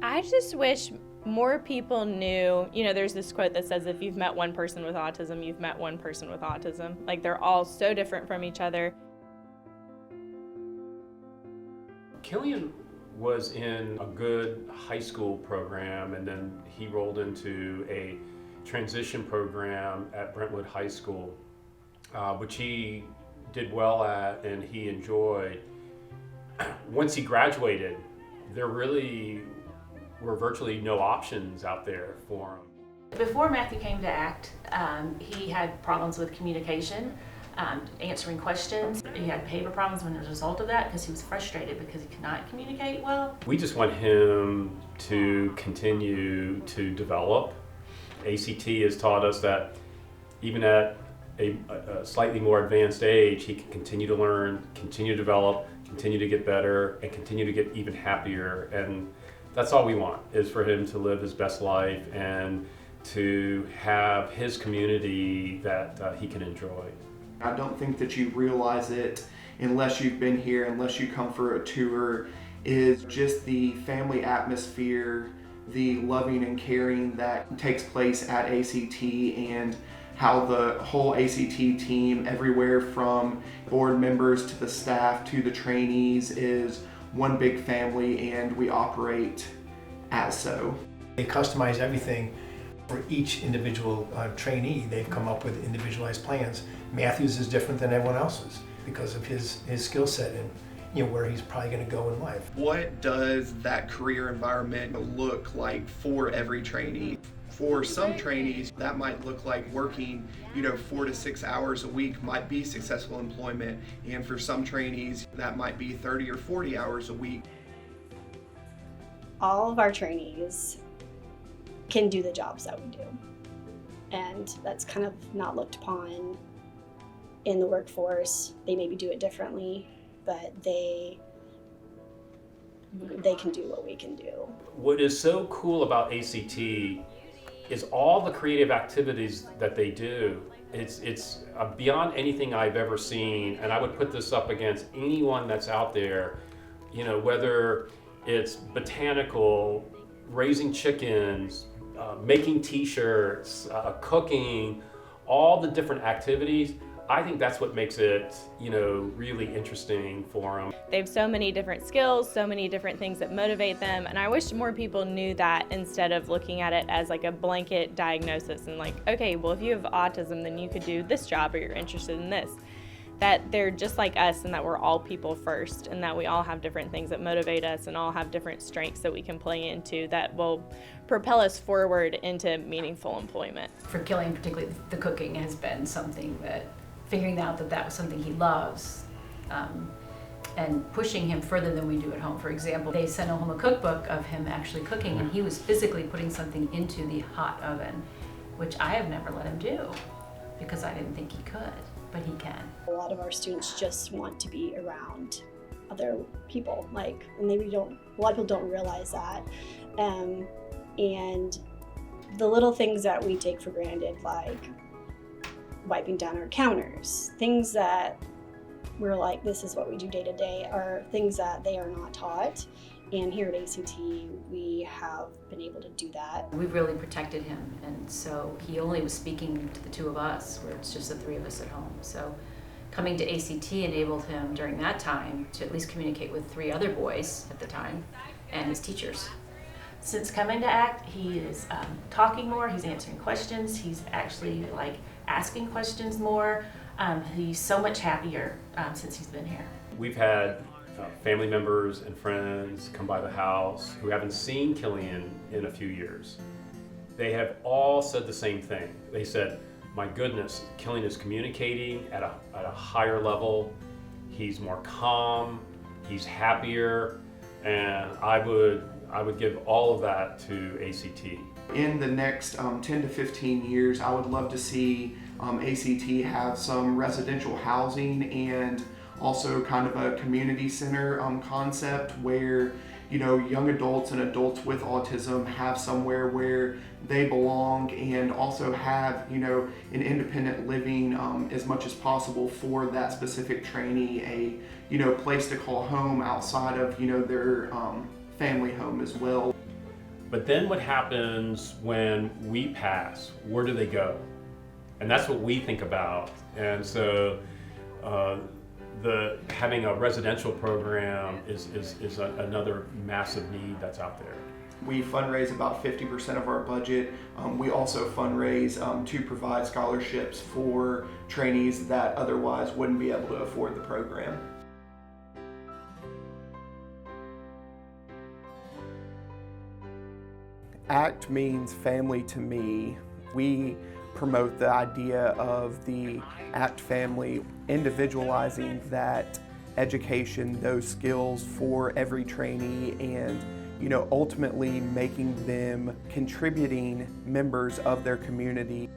I just wish more people knew, there's this quote that says if you've met one person with autism, you've met one person with autism. Like, they're all so different from each other. Killian was in a good high school program, and then he rolled into a transition program at Brentwood High School, which he did well at and he enjoyed. Once he graduated, there really were virtually no options out there for him. Before Matthew came to ACT, he had problems with communication, answering questions. He had behavior problems as a result of that because he was frustrated because he could not communicate well. We just want him to continue to develop. ACT has taught us that even at a slightly more advanced age, he can continue to learn, continue to develop, continue to get better, and continue to get even happier. And that's all we want, is for him to live his best life and to have his community that he can enjoy. I don't think that you realize it unless you've been here, unless you come for a tour, is just the family atmosphere, the loving and caring that takes place at ACT, and how the whole ACT team, everywhere from board members to the staff to the trainees, is one big family, and we operate as so. They customize everything for each individual trainee. They've come up with individualized plans. Matthew's is different than everyone else's because of his skill set and where he's probably going to go in life. What does that career environment look like for every trainee? For some trainees, that might look like working, 4 to 6 hours a week might be successful employment. And for some trainees, that might be 30 or 40 hours a week. All of our trainees can do the jobs that we do. And that's kind of not looked upon in the workforce. They maybe do it differently, but they can do what we can do. What is so cool about ACT is all the creative activities that they do. It's beyond anything I've ever seen, and I would put this up against anyone that's out there, whether it's botanical, raising chickens, making t-shirts, cooking, all the different activities. I think that's what makes it, really interesting for them. They have so many different skills, so many different things that motivate them, and I wish more people knew that instead of looking at it as like a blanket diagnosis and like, okay, well, if you have autism, then you could do this job or you're interested in this. That they're just like us and that we're all people first, and that we all have different things that motivate us and all have different strengths that we can play into that will propel us forward into meaningful employment. For Killian, particularly, the cooking has been something that, figuring out that was something he loves, and pushing him further than we do at home. For example, they sent home a cookbook of him actually cooking, and he was physically putting something into the hot oven, which I have never let him do because I didn't think he could, but he can. A lot of our students just want to be around other people, and a lot of people don't realize that. And the little things that we take for granted, like wiping down our counters, things that we're like, this is what we do day to day, are things that they are not taught. And here at ACT, we have been able to do that. We've really protected him, and so he only was speaking to the two of us, where it's just the three of us at home. So coming to ACT enabled him during that time to at least communicate with 3 other boys at the time and his teachers. Since coming to ACT, he is talking more, he's answering questions, he's actually asking questions more. He's so much happier since he's been here. We've had family members and friends come by the house who haven't seen Killian in a few years. They have all said the same thing. They said, my goodness, Killian is communicating at a higher level. He's more calm, he's happier, and I would give all of that to ACT. In the next 10 to 15 years, I would love to see ACT have some residential housing and also kind of a community center concept where young adults and adults with autism have somewhere where they belong, and also have an independent living as much as possible for that specific trainee, a place to call home outside of their family home as well. But then what happens when we pass? Where do they go? And that's what we think about. And so having a residential program is another massive need that's out there. We fundraise about 50% of our budget. We also fundraise to provide scholarships for trainees that otherwise wouldn't be able to afford the program. ACT means family to me. We promote the idea of the ACT family, individualizing that education, those skills for every trainee, and ultimately making them contributing members of their community.